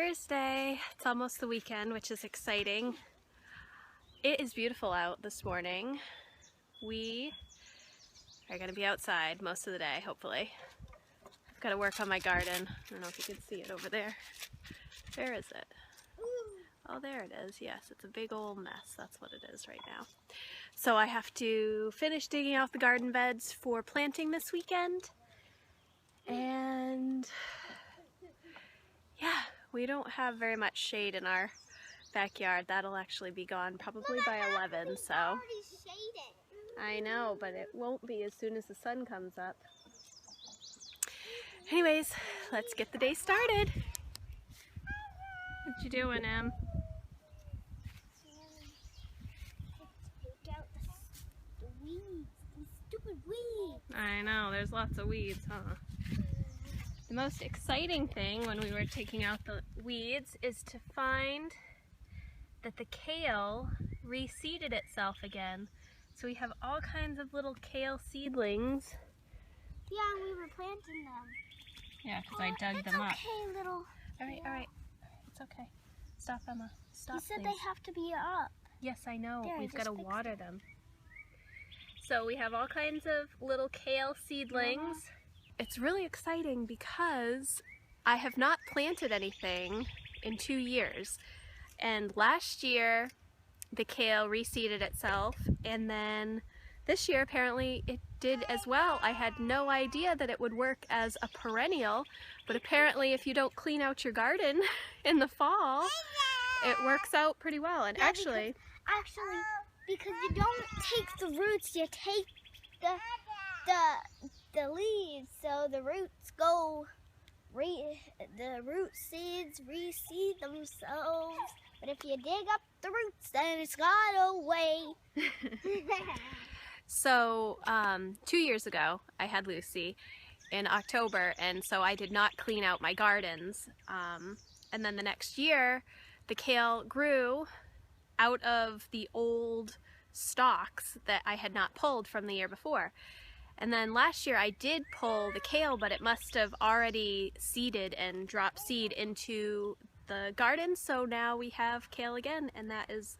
Thursday. It's almost the weekend, which is exciting. It is beautiful out this morning. We are going to be outside most of the day, hopefully. I've got to work on my garden. I don't know if you can see it over there. Where is it? Oh, there it is. Yes, it's a big old mess. That's what it is right now. So I have to finish digging out the garden beds for planting this weekend. And yeah, we don't have very much shade in our backyard. That'll actually be gone probably by 11, so. I know, but it won't be as soon as the sun comes up. Anyways, let's get the day started. What you doing, Em? Take out the weeds, these stupid weeds. I know, there's lots of weeds, huh? The most exciting thing when we were taking out the weeds is to find that the kale reseeded itself again. So we have all kinds of little kale seedlings. Yeah, and we were planting them. Yeah, because I dug them up. It's okay, little. All right. It's okay. Stop, Emma. Stop, You said please. they have to be up. Yes, I know. There, We've got just to fix water them. So we have all kinds of little kale seedlings. It's really exciting because I have not planted anything in 2 years. And last year, the kale reseeded itself, and then this year apparently it did as well. I had no idea that it would work as a perennial, but apparently if you don't clean out your garden in the fall, it works out pretty well. And Yeah, actually, because you don't take the roots, you take the leaves, so the roots go, the root seeds reseed themselves. But if you dig up the roots, then it's got away. So 2 years ago, I had Lucy in October, and so I did not clean out my gardens. And then the next year, the kale grew out of the old stalks that I had not pulled from the year before. And then last year I did pull the kale, but it must have already seeded and dropped seed into the garden, so now we have kale again, and that is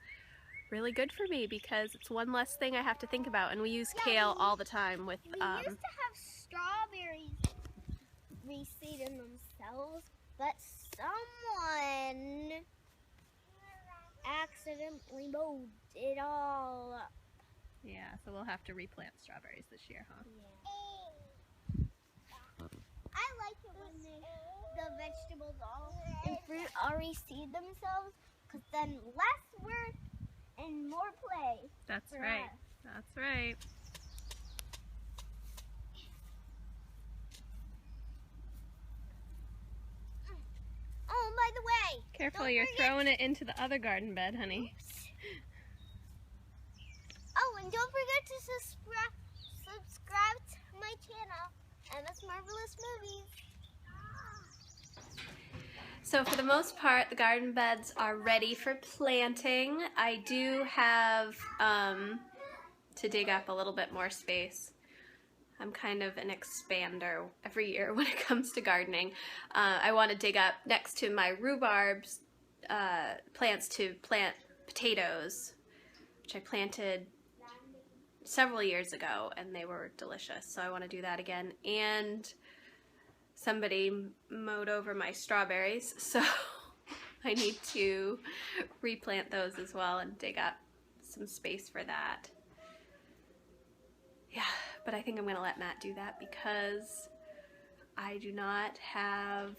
really good for me because it's one less thing I have to think about. And we use kale all the time with We used to have strawberries reseeding themselves, but someone accidentally mowed it all up. yeah, so we'll have to replant strawberries this year, huh? Yeah. I like it when the vegetables and fruit all reseed themselves, because then less work and more play. That's for right. us. That's right. Oh, and by the way, Careful, don't you're forget- throwing it into the other garden bed, honey. Oh, and don't forget to subscribe to my channel, Emma's Marvelous Movies. So for the most part, the garden beds are ready for planting. I do have to dig up a little bit more space. I'm kind of an expander every year when it comes to gardening. I want to dig up next to my rhubarb plants to plant potatoes, which I planted several years ago, and they were delicious. So I want to do that again. And somebody mowed over my strawberries, so I need to replant those as well and dig up some space for that. Yeah, but I think I'm going to let Matt do that because I do not have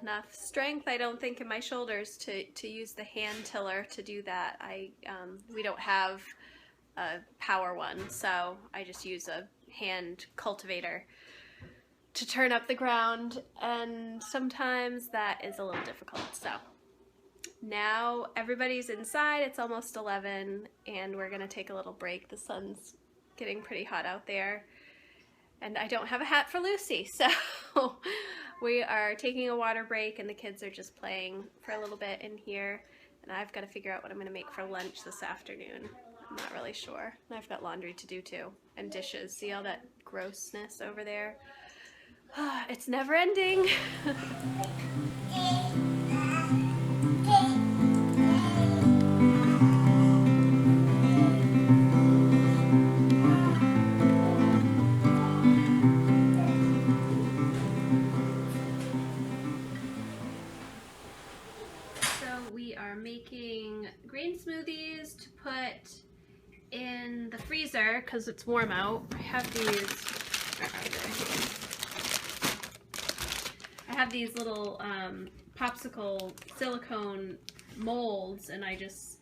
enough strength, I don't think, in my shoulders to use the hand tiller to do that. We don't have a power one, so I just use a hand cultivator to turn up the ground, and sometimes that is a little difficult. So now everybody's inside. It's almost 11 and we're gonna take a little break. The sun's getting pretty hot out there and I don't have a hat for Lucy, so we are taking a water break and the kids are just playing for a little bit in here, and I've got to figure out what I'm gonna make for lunch this afternoon. I'm not really sure. And I've got laundry to do too, and dishes. See all that grossness over there? It's never ending. smoothies to put in the freezer because it's warm out. I have these. Where are they? I have these little popsicle silicone molds, and I just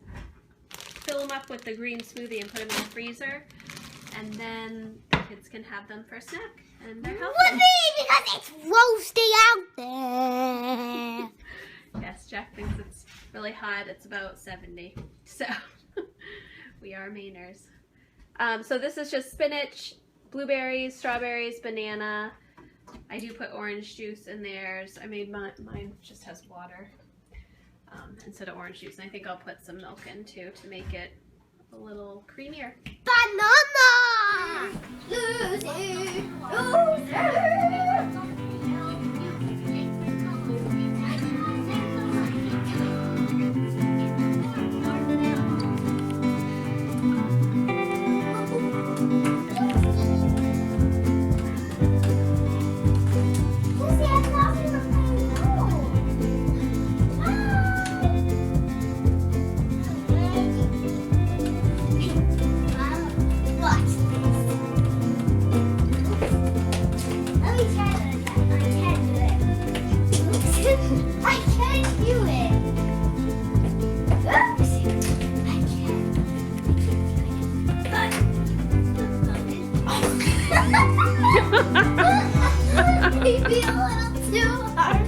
fill them up with the green smoothie and put them in the freezer, and then the kids can have them for a snack, and they're healthy. Whoopee, because it's roasty out there. Yes, Jack thinks it's really hot. It's about 70, so we are Mainers. So this is just spinach, blueberries, strawberries, banana. I do put orange juice in theirs. I made mine just has water instead of orange juice. And I think I'll put some milk in too to make it a little creamier. Banana! Loser! Loser! Maybe a little too hard.